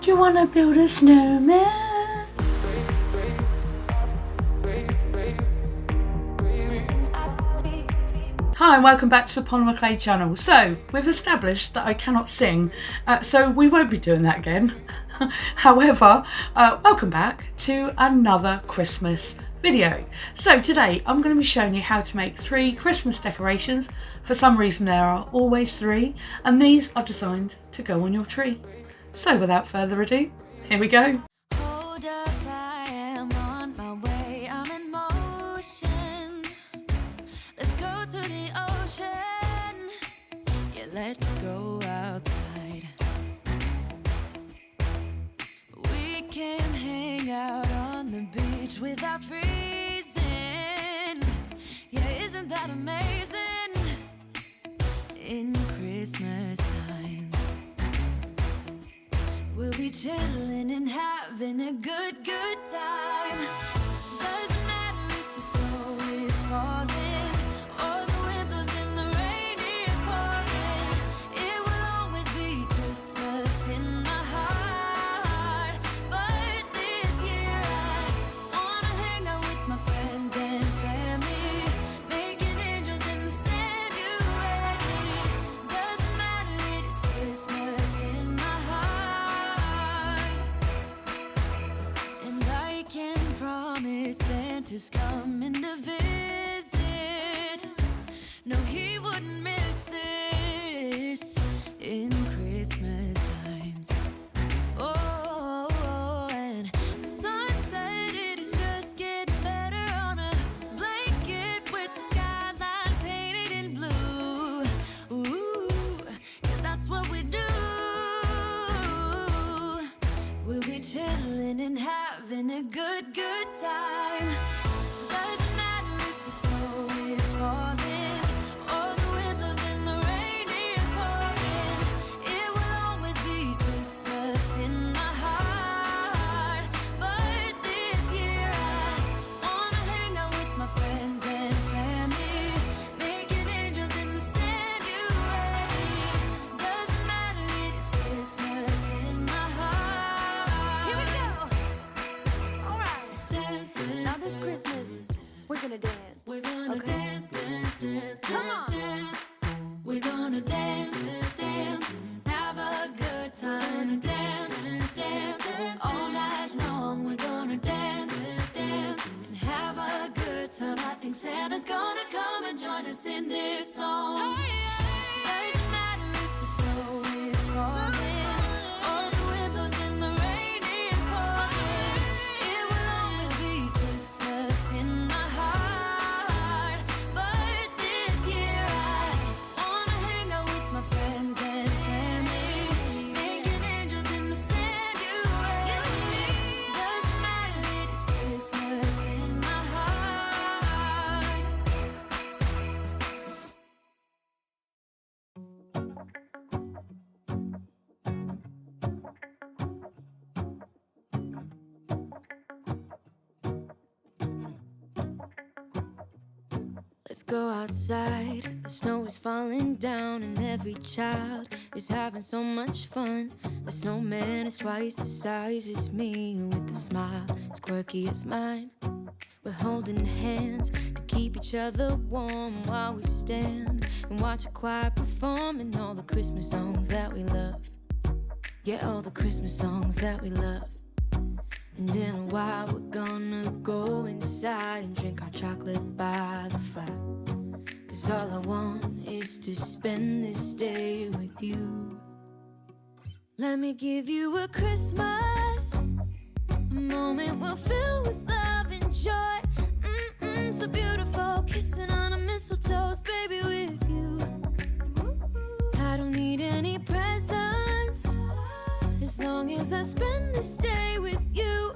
Do you want to build a snowman? Hi and welcome back to the Polymer Clay channel. So we've established that I cannot sing, so we won't be doing that again. However, welcome back to another Christmas video. So today I'm going to be showing you how to make 3 Christmas decorations. For some reason there are always 3, and these are designed to go on your tree. So without further ado, here we go. Hold up, I am on my way, I'm in motion. Let's go to the ocean, yeah, let's go outside. We can hang out on the beach without freezing. Yeah, isn't that amazing? In Christmas times, we'll be chilling and having a good time. Doesn't matter if the snow is falling or the wind blows and the rain is pouring. It will always be Christmas in my heart. But this year I wanna hang out with my friends and family, making angels in the sand. You ready? Doesn't matter, it is Christmas in my heart. And I can promise Santa's coming to visit. No, he wouldn't miss this in Christmas times. Oh, and the sun said it is just getting better on a blanket with the skyline painted in blue. Ooh, yeah, that's what we do. We'll be chilling and having a good time. Doesn't matter if the snow is falling or the wind blows and the rain is pouring. It will always be Christmas in my heart. But this year I wanna hang out with my friends and family, making angels in the sand. You ready? Doesn't matter, it is Christmas in my heart. Here we go. All right. Dance, dance, now this Christmas, we're gonna dance. We're gonna dance, dance, dance. Come on. Dance. We're gonna dance, dance, have a good time. Dance, dance, all night long. We're gonna dance, dance, and have a good time. I think Santa's gonna come and join us in this song. Doesn't matter if the snow is falling or the wind blows and the rain is pouring. It will always be Christmas in my heart. But this year I wanna hang out with my friends and family, making angels in the sand. You ready? Doesn't matter, it is Christmas in my heart. Let's go outside, the snow is falling down and every child is having so much fun. The snowman is twice the size as me, with a smile as quirky as mine. We're holding hands to keep each other warm while we stand and watch a choir performing all the Christmas songs that we love. Yeah, all the Christmas songs that we love. And in a while we're gonna go inside and drink our chocolate by the fire. 'Cause all I want is to spend this day with you. Let me give you a Christmas, a moment we'll fill with love and joy. So beautiful, kissing on a mistletoe, baby, with you. I don't need any presents, as long as I spend this day with you.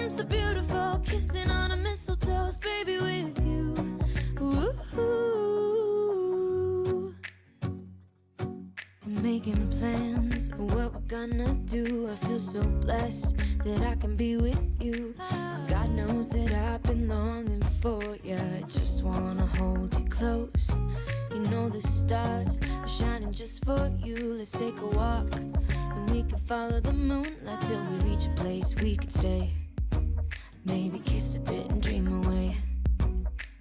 So beautiful, kissing on a mistletoe, baby, with you. Ooh. I'm making plans of what we're gonna do. I feel so blessed that I can be with you. 'Cause God knows that I've been longing for you. I just wanna hold you close. You know the stars are shining just for you. Let's take a walk and we we could follow the moonlight till we reach a place we could stay. Maybe kiss a bit and dream away.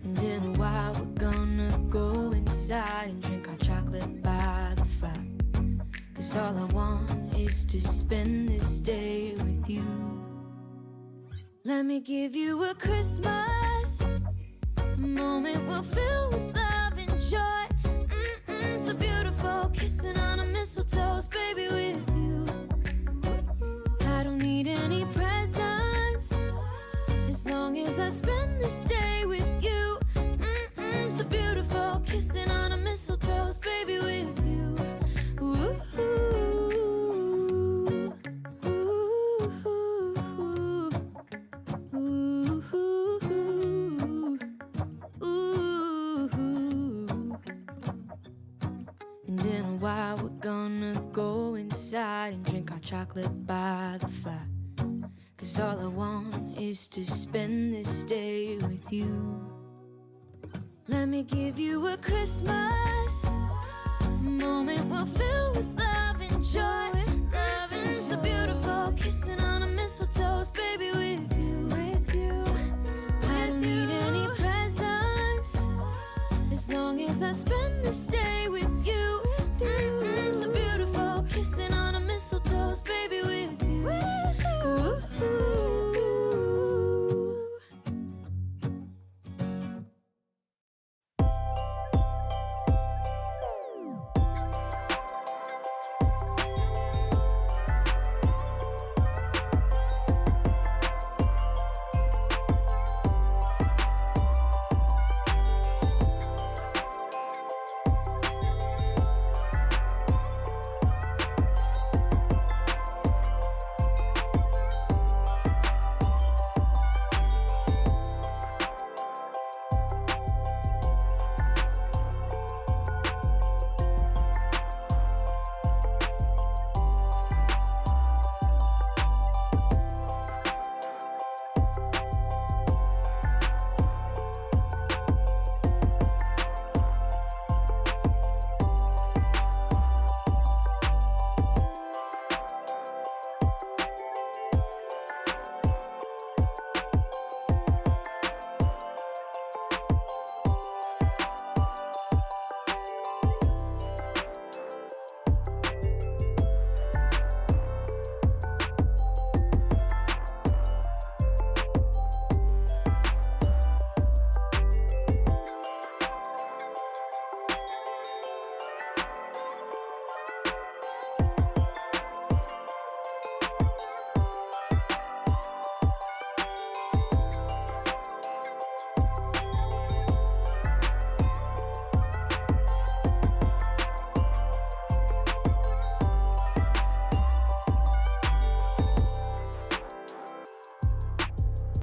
And in a while we're gonna go inside and drink our chocolate by the fire. 'Cause all I want is to spend this day with you. Let me give you a Christmas, a moment we'll fill with love and joy. So beautiful, kissing on a mistletoe, baby, with you. I don't need any presents, as long as I spend this day with you. So beautiful, kissing on a mistletoe, baby, with you. Ooh, ooh, ooh, ooh. And in a while we're gonna go inside and drink our chocolate by the fire. 'Cause all I want is to spend this day with you. Let me give you a Christmas, a moment we'll fill with love and joy. Love and so beautiful, kissing on a mistletoe, baby, with you. I don't need any presents, as long as I spend this day with you. So beautiful, kissing on a mistletoe, baby, with you. Ooh, ooh.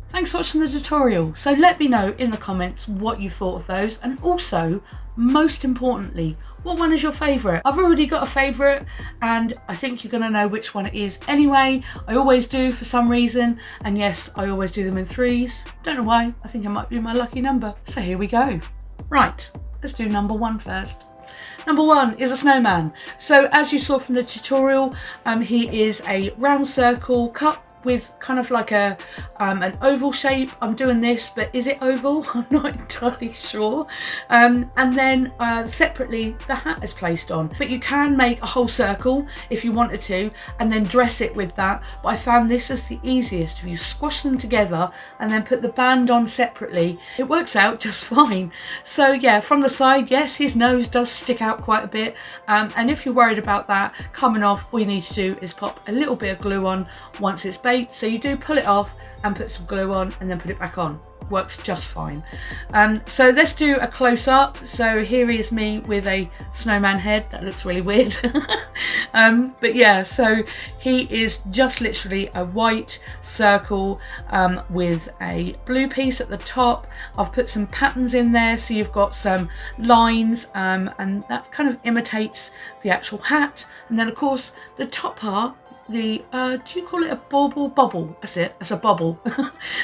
Thanks for watching the tutorial. So let me know in the comments what you thought of those, and also, most importantly, what one is your favourite? I've already got a favourite and I think you're going to know which one it is anyway. I always do for some reason, and yes, I always do them in threes. Don't know why, I think it might be my lucky number. So here we go. Right, let's do number one first. Number one is a snowman. So as you saw from the tutorial, he is a round circle cut with kind of like an oval shape. I'm doing this, but is it oval? I'm not entirely sure. And then separately the hat is placed on, but you can make a whole circle if you wanted to and then dress it with that, but I found this as the easiest. If you squash them together and then put the band on separately, it works out just fine. So yeah, from the side, yes, his nose does stick out quite a bit, and if you're worried about that coming off, all you need to do is pop a little bit of glue on once it's baked. So you do pull it off and put some glue on and then put it back on. Works just fine. So let's do a close-up. So here is me with a snowman head. That looks really weird. But yeah, so he is just literally a white circle with a blue piece at the top. I've put some patterns in there, so you've got some lines, and that kind of imitates the actual hat. And then of course the top part, the do you call it a bubble? That's it, it's a bubble.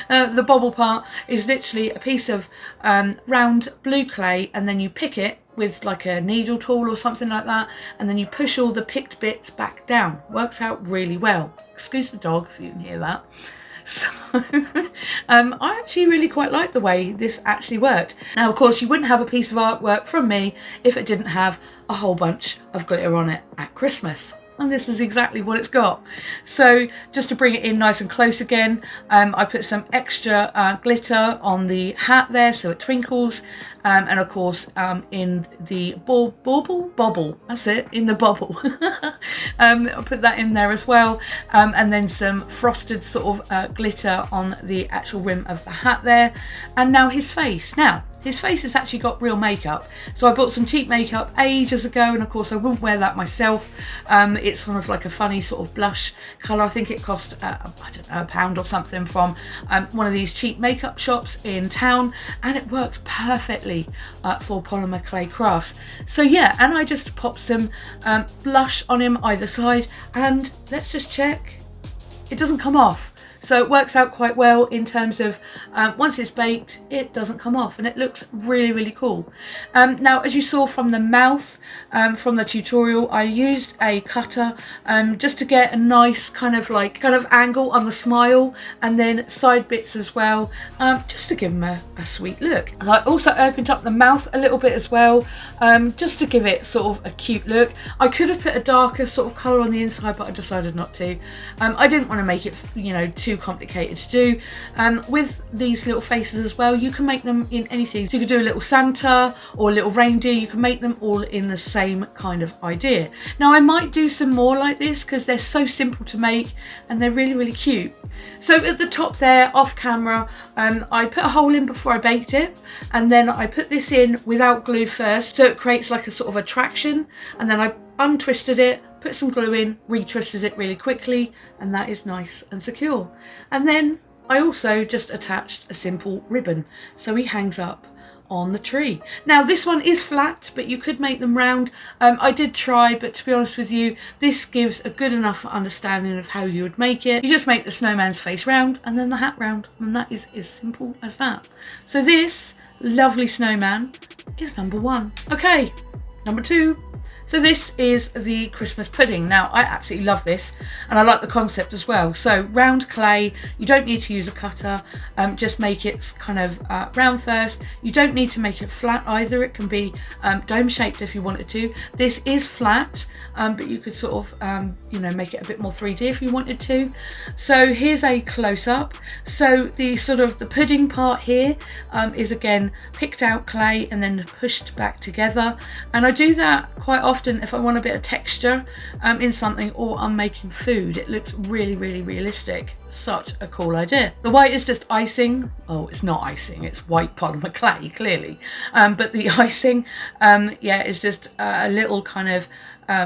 The bubble part is literally a piece of round blue clay, and then you pick it with like a needle tool or something like that, and then you push all the picked bits back down. Works out really well. Excuse the dog if you can hear that. So I actually really quite like the way this actually worked. Now, of course, you wouldn't have a piece of artwork from me if it didn't have a whole bunch of glitter on it at Christmas. And this is exactly what it's got. So just to bring it in nice and close again, I put some extra glitter on the hat there so it twinkles. And of course in the bobble, that's it, in the bubble. I'll put that in there as well. And then some frosted sort of glitter on the actual rim of the hat there. And now his face. Now, his face has actually got real makeup. So I bought some cheap makeup ages ago, and of course I wouldn't wear that myself. It's kind of like a funny sort of blush colour. I think it cost, I don't know, £1 or something from one of these cheap makeup shops in town, and it works perfectly for polymer clay crafts. So yeah, and I just popped some blush on him either side, and let's just check. It doesn't come off. So it works out quite well in terms of once it's baked, it doesn't come off, and it looks really, really cool. Now, as you saw from the mouth, from the tutorial, I used a cutter just to get a nice kind of angle on the smile, and then side bits as well, just to give them a sweet look. And I also opened up the mouth a little bit as well, just to give it sort of a cute look. I could have put a darker sort of colour on the inside, but I decided not to. I didn't want to make it, you know, too complicated to do. With these little faces as well, you can make them in anything. So you could do a little Santa or a little reindeer. You can make them all in the same kind of idea. Now, I might do some more like this because they're so simple to make and they're really, really cute. So at the top there, off camera, I put a hole in before I baked it, and then I put this in without glue first, so it creates like a sort of attraction, and then I untwisted it, put some glue in, retwisted it really quickly, and that is nice and secure. And then I also just attached a simple ribbon, so he hangs up on the tree. Now, this one is flat, but you could make them round. I did try, but to be honest with you, this gives a good enough understanding of how you would make it. You just make the snowman's face round and then the hat round, and that is as simple as that. So this lovely snowman is number 1. Okay, number 2. So this is the Christmas pudding. Now, I absolutely love this, and I like the concept as well. So round clay, you don't need to use a cutter, just make it kind of round first. You don't need to make it flat either. It can be dome shaped if you wanted to. This is flat, but you could sort of, you know, make it a bit more 3D if you wanted to. So here's a close up. So the sort of the pudding part here is again picked out clay and then pushed back together. And I do that quite often if I want a bit of texture in something, or I'm making food. It looks really, really realistic. Such a cool idea. The white is just icing. Oh, it's not icing, it's white polymer clay, clearly. But the icing, yeah, is just a little kind of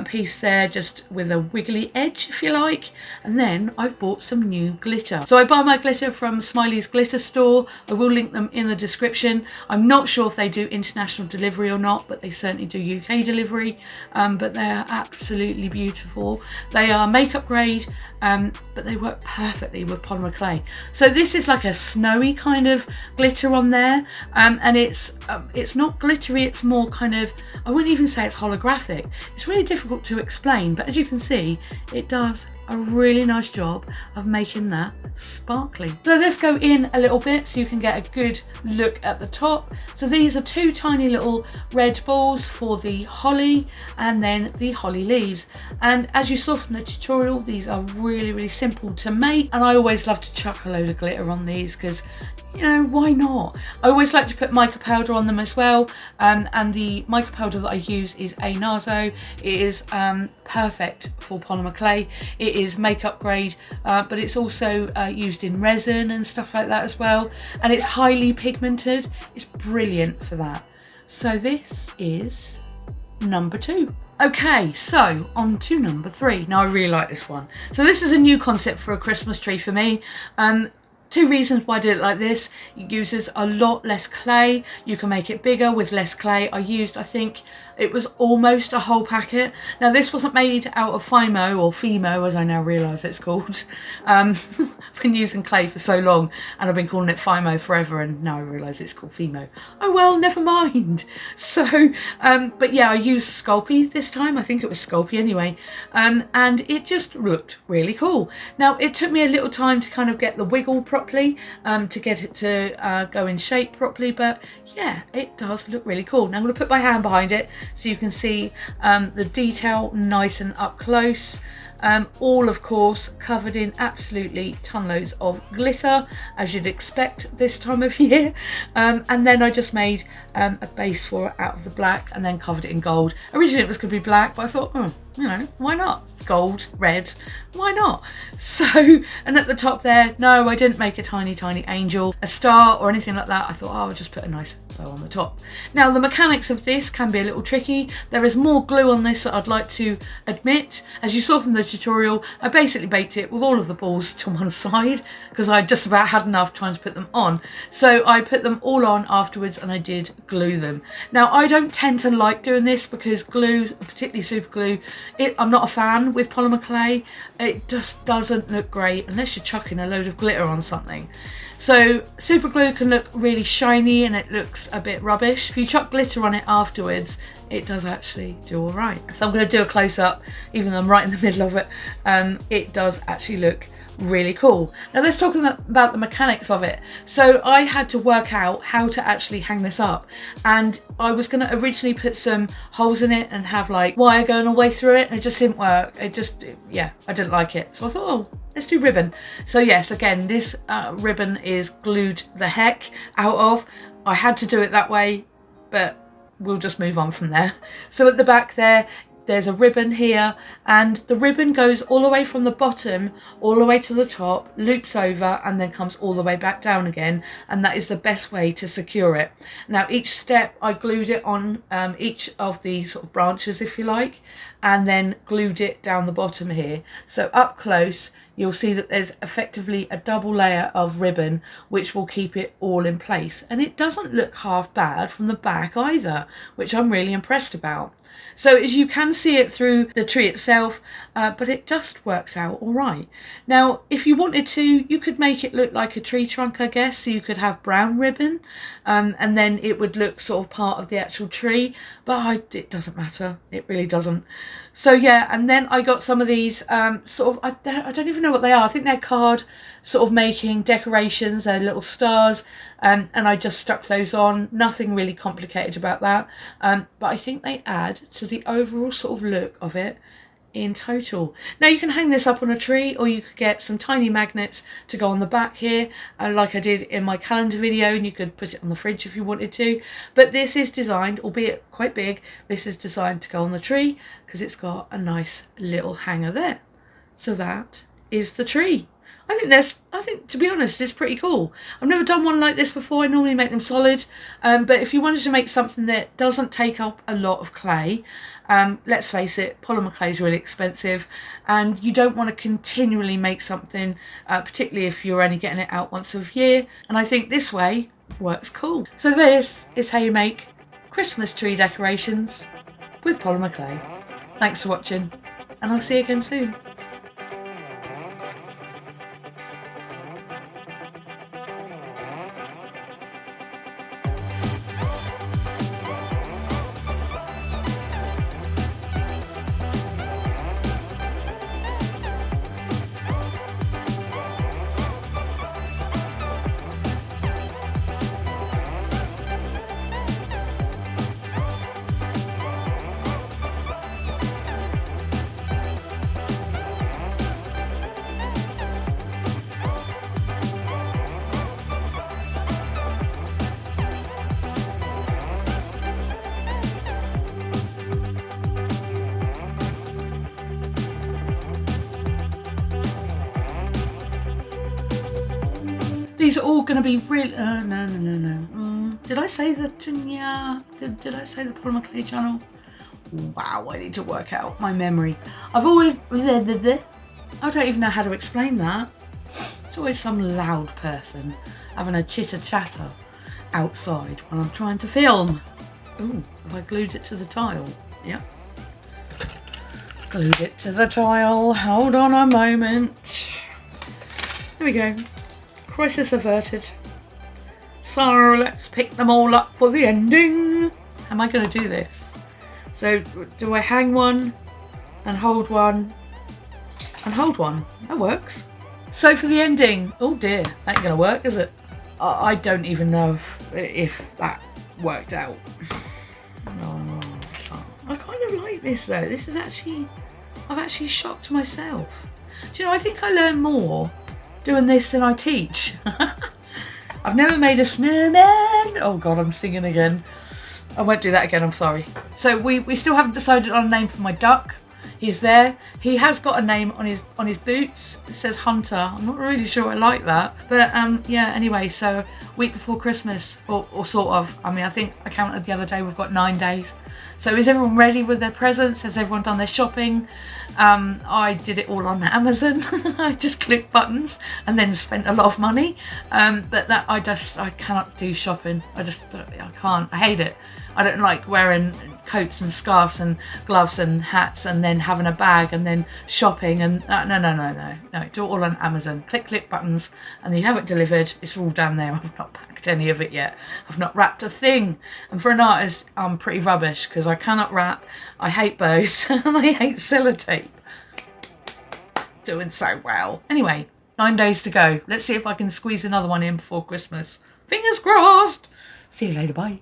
piece there, just with a wiggly edge, if you like. And then I've bought some new glitter. So I buy my glitter from Smiley's glitter store. I will link them in the description. I'm not sure if they do international delivery or not, but they certainly do UK delivery. But they're absolutely beautiful. They are makeup grade, but they work perfectly with polymer clay. So this is like a snowy kind of glitter on there, and it's not glittery, it's more kind of, I wouldn't even say it's holographic. It's really difficult to explain, but as you can see, it does a really nice job of making that sparkly. So let's go in a little bit so you can get a good look at the top. So these are 2 tiny little red balls for the holly, and then the holly leaves. And as you saw from the tutorial, these are really, really simple to make, and I always love to chuck a load of glitter on these because, you know, why not? I always like to put mica powder on them as well, and the mica powder that I use is A-NRZO. It is perfect for polymer clay. It is makeup grade, but it's also used in resin and stuff like that as well, and it's highly pigmented. It's brilliant for that. So this is number 2. Okay, so on to number 3. Now, I really like this one. So this is a new concept for a Christmas tree for me. Two reasons why I did it like this: it uses a lot less clay. You can make it bigger with less clay. I used, I think it was almost a whole packet. Now this wasn't made out of Fimo, or Fimo as I now realise it's called. I've been using clay for so long and I've been calling it Fimo forever, and now I realise it's called Fimo. Oh well, never mind. So but yeah, I used Sculpey this time. I think it was Sculpey anyway, and it just looked really cool. Now it took me a little time to kind of get the wiggle properly, to get it to go in shape properly, but yeah, it does look really cool. Now I'm going to put my hand behind it so you can see the detail nice and up close. All of course covered in absolutely ton loads of glitter, as you'd expect this time of year. And then I just made a base for it out of the black and then covered it in gold. Originally it was going to be black, but I thought, oh, you know, why not? Gold, red, why not? So, and at the top there, no, I didn't make a tiny angel, a star or anything like that. I thought, oh, I'll just put a nice bow on the top. Now the mechanics of this can be a little tricky. There is more glue on this that I'd like to admit. As you saw from the tutorial, I basically baked it with all of the balls to one side because I just about had enough trying to put them on. So I put them all on afterwards and I did glue them. Now I don't tend to like doing this because glue, particularly super glue, I'm not a fan with polymer clay. It just doesn't look great unless you're chucking a load of glitter on something. So super glue can look really shiny and it looks a bit rubbish. If you chuck glitter on it afterwards, it does actually do all right. So I'm going to do a close-up, even though I'm right in the middle of it. It does actually look really cool. Now let's talk about the mechanics of it. So I had to work out how to actually hang this up, and I was going to originally put some holes in it and have like wire going all the way through it, and it just didn't work. Yeah, I didn't like it. So I thought, oh, let's do ribbon. So yes, again, this ribbon is glued the heck out of. I had to do it that way, but we'll just move on from there. So at the back there's a ribbon here, and the ribbon goes all the way from the bottom all the way to the top, loops over and then comes all the way back down again, and that is the best way to secure it. Now each step I glued it on each of the sort of branches, if you like, and then glued it down the bottom here. So up close you'll see that there's effectively a double layer of ribbon which will keep it all in place, and it doesn't look half bad from the back either, which I'm really impressed about. So as you can see it through the tree itself, but it just works out all right. Now if you wanted to, you could make it look like a tree trunk, I guess. So you could have brown ribbon, and then it would look sort of part of the actual tree, but it doesn't matter, it really doesn't. So yeah, and then I got some of these sort of, I don't even know what they are. I think they're card sort of making decorations. They're little stars, and I just stuck those on. Nothing really complicated about that, but I think they add to the overall sort of look of it in total. Now you can hang this up on a tree, or you could get some tiny magnets to go on the back here, like I did in my calendar video, and you could put it on the fridge if you wanted to. But this is designed, albeit quite big, this is designed to go on the tree because it's got a nice little hanger there. So that is the tree. I think to be honest, it's pretty cool. I've never done one like this before. I normally make them solid, but if you wanted to make something that doesn't take up a lot of clay, let's face it, polymer clay is really expensive, and you don't want to continually make something, particularly if you're only getting it out once a year, and I think this way works cool. So this is how you make Christmas tree decorations with polymer clay. Thanks for watching, and I'll see you again soon. These are all going to be real. No. Did I say the Did I say the polymer clay channel? Wow, I need to work out my memory. I don't even know how to explain that. There's always some loud person having a chitter-chatter outside when I'm trying to film. Ooh, have I glued it to the tile? Yep. Glued it to the tile. Hold on a moment. There we go. Crisis averted. So let's pick them all up for the ending. How am I going to do this? So do I hang one and hold one and hold one? That works. So for the ending, oh dear, that ain't going to work, is it? I don't even know if that worked out. No, I kind of like this though. This is actually, I've actually shocked myself. Do you know, I think I learn more doing this than I teach. I've never made a snowman. Oh God, I'm singing again. I won't do that again, I'm sorry. So we still haven't decided on a name for my duck. He's there. He has got a name on his boots. It says Hunter. I'm not really sure I like that. But yeah, anyway, so week before Christmas, or sort of. I mean, I think I counted the other day, we've got 9 days. So is everyone ready with their presents? Has everyone done their shopping? I did it all on Amazon. I just clicked buttons and then spent a lot of money. But that I cannot do shopping. I can't. I hate it. I don't like wearing coats and scarves and gloves and hats and then having a bag and then shopping and no, do it all on Amazon. Click buttons and you have it delivered. It's all down there. I've not packed any of it yet. I've not wrapped a thing. And for an artist, I'm pretty rubbish because I cannot wrap. I hate bows and I hate sellotape. Doing so well. Anyway, 9 days to go. Let's see if I can squeeze another one in before Christmas. Fingers crossed. See you later. Bye.